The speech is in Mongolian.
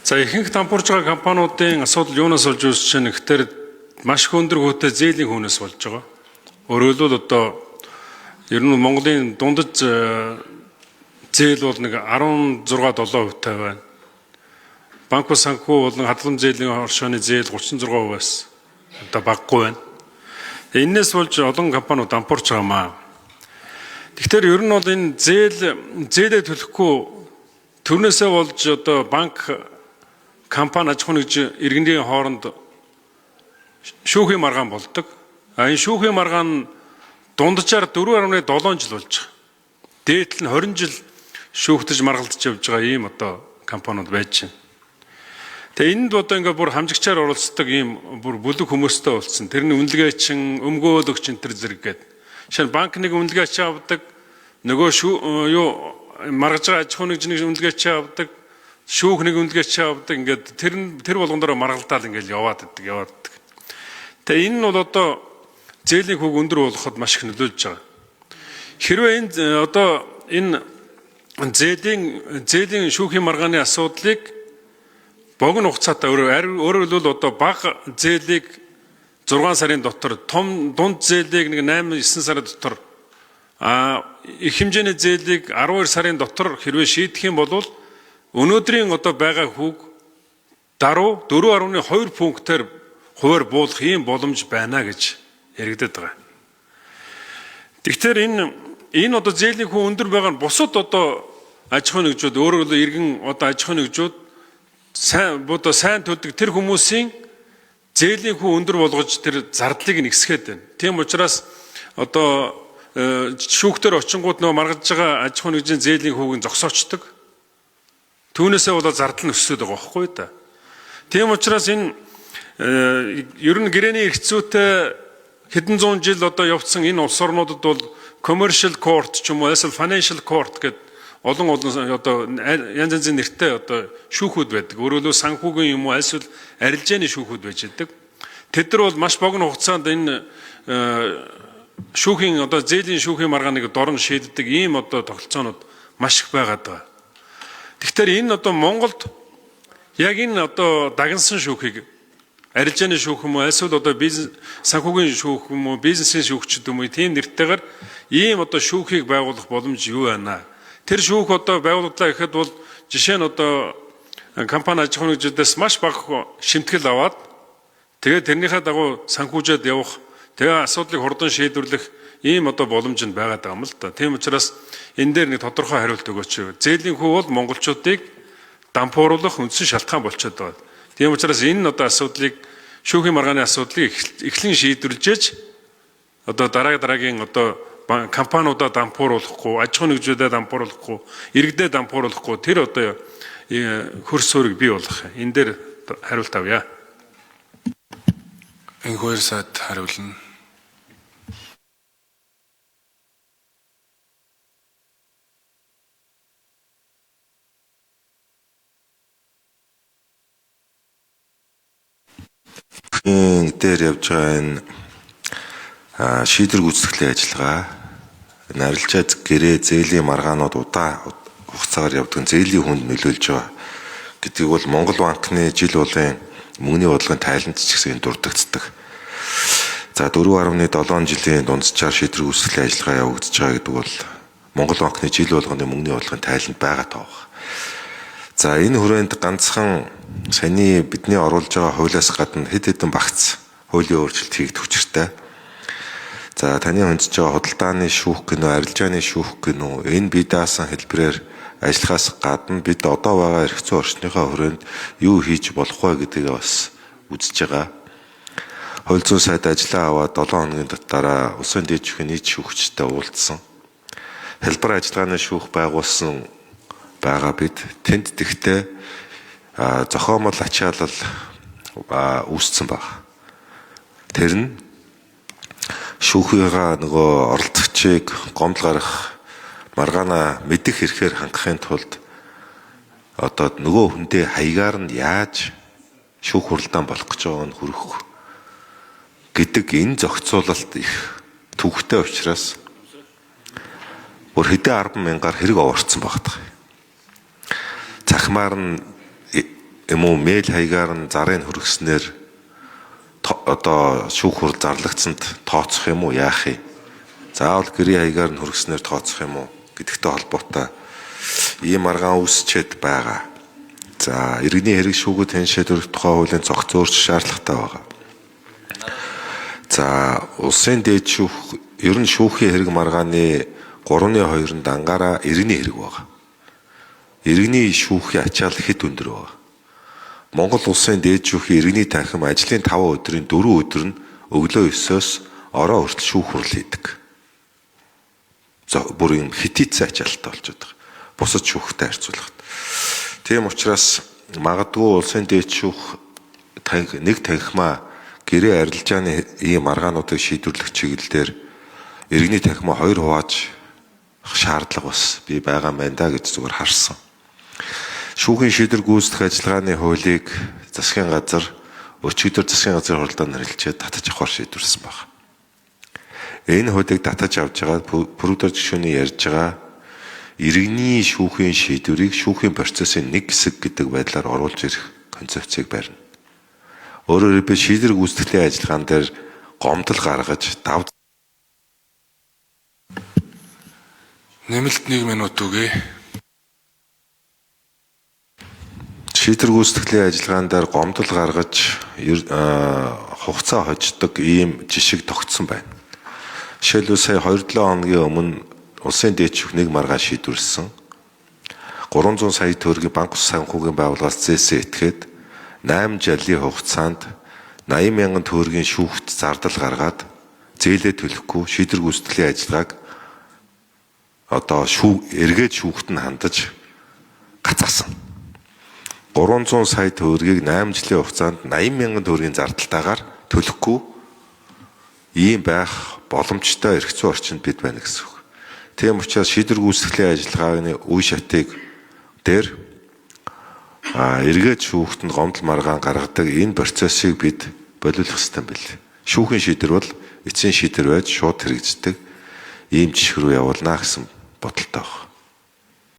За ихэнх дампуурж байгаа компаниудын асуудал юунаас болж үүсэж байна гэхээр маш их өндөр хүүтэй зээлийн хүнээс болж байгаа. Өөрөөр хэлбэл одоо ер нь Монголын дундаж зээл бол нэг 16-7% байна. Банк ба санхүү болон хадгалан зээлийн оршооны зээл 36%-аас одоо багагүй байна. Энээс болж олон компаниуд дампуурч байгаамаа. Тэгэхээр ер нь бол энэ зээлээ төлөхгүй төрнөөсөө болж одоо банк компани аж ахуйн нэгж иргэний хооронд шүүхийн маргаан болдог. Энэ шүүхийн маргаан дунджаар 4.7 жил болж байгаа. Дээдл нь 20 жил шүүхтэж маргалдаж явж байгаа ийм одоо компаниуд байж байна. Тэгээ энд одоо ингээ бүр хамжигчаар оролцдог ийм бүр бүлэг хүмүүстэй болсон. Тэрний үнэлгээчин, өмгөөлөгч энэ төр зэрэг гээд. Жишээ нь банк нэг үнэлгээч авдаг, нөгөө маргаж байгаа аж ахуйн нэгжний үнэлгээч авдаг, шүүх нэг үнэлгээч авдаг, ингээд тэр болгондороо маргалдаал ингээд яваад байдаг. Тэгээ энэ нь бол одоо зээлийн хүүг өндөр болгоход маш их нөлөөлж байгаа. Хэрвээ энэ зээлийн шүүхийн маргааны асуудлыг богино хугацаатай өөрөөр хэлбэл одоо бага зээлийг 6 сарын дотор, том дунд зээлийг нэг 8-9 сарын дотор, их хэмжээний зээлийг 12 сарын дотор хэрвээ шийдэх юм бол өнөөдрийн одоо байгаа хүүг даруй 4.2 пунктээр хуваар буулгах ийм боломж байна гэж яригдаад байгаа. Тэгэхээр энэ одоо зээлийн хүү өндөр байгаа нь бусад одоо аж ахуйн нэгжүүд өөрөөр хэлбэл иргэн одоо аж ахуйн нэгжүүд сайн төлдөг тэр хүмүүсийн зээлийн хүү өндөр болгож тэр зардлыг нэгсгээд байна. Тийм учраас одоо шүүхтэр очингууд нөгөө маргаж байгаа аж ахуйн нэгжийн зээлийн хүүг зогсоочдөг. Түүнээсээ болоод зардал нь өсөж байгаа байхгүй да. Тийм учраас энэ ер нь гэрээний эрхцүүтэй хэдэн зуун жил одоо явцсан энэ улс орнуудад бол commercial court ч юм уу эсвэл financial court гэдэг олон одоо янз янзын нэртэй одоо шүүхүүд байдаг. Өөрөөр хэлбэл санхүүгийн юм уу эсвэл арилжааны шүүхүүд байж байдаг. Тэд нар бол маш богино хугацаанд энэ шүүхийн одоо зээлийн шүүхийн маргааныг дорн шийддэг ийм одоо тогтолцоонууд маш их байгаад байгаа. Тэгэхээр энэ одоо Монголд яг энэ одоо дагнсан шүүхийг арилжааны шүүх юм уу эсвэл одоо бизнес санхүүгийн шүүх юм уу бизнесийн шүүгчд юм уу тийм нэртэйгээр ийм одоо шүүхийг байгуулах боломж юу байна? Тэр шүүх одоо байгууллагаа гэхэд бол жишээ нь одоо компани аж ахуйн нэгжүүдээс маш бага шимтгэл аваад тэгээд тэрнийхээ дагуу санхүүжээд явах тэгээ асуудлыг хурдан шийдвэрлэх ийм одоо боломж нь байгаад байгаа юм л да. Тийм учраас энэ дээр нэг тодорхой хариулт өгөөч. Зээлийн хүү бол монголчуудыг дампууруулах үндсэн шалтгаан болчиход байгаа. Тийм учраас энэ одоо асуудлыг шүүхийн маргааны асуудлыг эхлэн шийдвэрлэж одоо дараагийн одоо компаниудаа дампууруулахгүй, аж ахуйн нэгжүүдэд дампууруулахгүй, иргэдэд дампууруулахгүй тэр одоо хөрс суурийг бий болгох. Энэ дээр хариулт авъя. Энэгээр сад хариулна. Дээр явж байгаа энэ шийдвэр гүйцэтгэлийн ажиллагаа энэ арилжаа гэрээ зээлийн маргаанууд удаан хугацаагаар явдаг зээлийн хүнд нөлөөлж байгаа гэдгийг бол Монгол банкны жил болгын мөнгөний бодлогын тайланч ч гэсэн дурддагддаг. За 4.7 жилийн дунджаар шийдвэр гүйцэтгэлийн ажиллагаа явагдаж байгаа гэдэг бол Монгол банкны жил болгоны мөнгөний бодлогын тайланд байгаа тоо. За энэ хүрээнд ганцхан саяны бидний оруулж байгаа хуулиас гадна хэд хэдэн багц хуулийн өөрчлөлт хийгдэх учиртай. За таны хүндж байгаа худалдааны шүүх гэнэ, арилжааны шүүх гэнэ, энэ бие даасан хэлбэрээр ажиллахаас гадна бид одоо байгаа эрх зүйн орчныхоо хүрээнд юу хийж болох вэ гэдгийг бас үзэж байгаа. Хууль зүйн сайд ажиллаа аваад 7 хоногийн дараа Улсын дэд шүүхийн нийт шүүгчтэй уулзсан. Хэлбэр ажиллагааны шүүх байгуулсан байгаа бид тэнд тэгтээ зохиомол ачаалал үүссэн баг. Тэр нь шүүхийнхаа нөгөө оролцогчийг гомдол гарах маргаана мэдэх хэрэгээр хангахын тулд одоо нөгөө хүндээ хаягаар нь яаж шүүх хуралдаан болох гэж байгааг нь хүрэх гэдэг энэ зохицуулалт их төвхтэй учраас бүр хэдэн 10 мянгаар хэрэг овоорцсон багтах. Цахимаар нь юм уу мэйл хаягаар нь зарыг хүргэснээр одоо шүүх хурал зарлагдсанд тооцох юм уу яах юм? Заавал гэрээ хаягаар нь хүргэснээр тооцох юм уу гэдэгтэй холбоотой ийм маргаан үүсчээд байгаа. За иргэний хэрэг шүүхэд хэн шийдвэрлэх тухай хуулийн зохицуулж шаардлагатай байгаа. За улсын дээд шүүх ер нь шүүхийн хэрэг маргааны 3.2-нд ангаараа иргэний хэрэг байгаа. Иргэний шүүхийн ачаал хэд өндөр байгаа. Монгол улсын дээд шүүхийн иргэний танхим ажлын 5 өдрийн 4 өдөр нь өглөө 9-оос ороо хүртэл шүүх хурал хийдэг. За бүр юм хэтийцэн ачаалтай болчиход байгаа. Бусад шүүхтэй харьцуулахад. Тийм учраас магадгүй улсын дээд шүүх нэг танхимаа гэрээ арилжааны ийм маргаануудыг шийдвэрлэх чиглэлээр иргэний танхимаа 2 хувааж шаардлага бас би байгаа мэн да гэж зүгээр харсан. Шүүхийн шийдвэр гүйцэтгэх ажиллагааны хуулийг засгийн газар өчигдөр засгийн газрын хуралдаанд нэрлэлчээд татаж авахар шийдвэрлсэн байна. Энэ хуулийг татаж авч байгаа бүрдэр гишүүний ярьж байгаа иргэний шүүхийн шийдвэрийг шүүхийн процессын нэг хэсэг гэдэг байдлаар оруулж ирэх концепцийг барина. Өөрөөр хэлбэл шийдвэр гүйцэтгэлийн ажиллагаан дээр гомдол гаргаж Нэмэлт 1 минут үгүй. шийдвэр гүйцэтгэлийн ажиллагаан дээр гомдол гаргаж хугацаа хождог ийм жишг тогтсон байна. Жишээлбэл сая 2-7 хоногийн өмнө улсын дээд шүүх нэг маргаан шийдвэрлсэн. 300 сая төгрөгийн банк ус санхүүгийн байгууллагаас зээсээ этгээд 8 жилийн хугацаанд 80 мянган төгрөгийн шүүхт зардал гаргаад зээлээ төлөхгүй шийдвэр гүйцэтгэлийн ажиллагааг одоо эргээд шүүхт нь хандаж гацаасан. 300 сая төгрөгийг 8 жилийн хугацаанд 80 мянган төгрөгийн зардалтаагаар төлөхгүй ийм байх боломжтой эрх зүйн орчинд бид байна гэсэн үг. Тийм учраас шийдвэр гүйцэтгэлийн ажиллагааны үе шатыг дээр эргээд шүүхтэнд гомдол маргаан гаргадаг энэ процессыг бид болиулах хэрэгтэй байл. Шүүхийн шийдвэр бол эцсийн шийдвэр байж шууд хэрэгждэг ийм жишг рүү явуулнаа гэсэн бодолтой байна.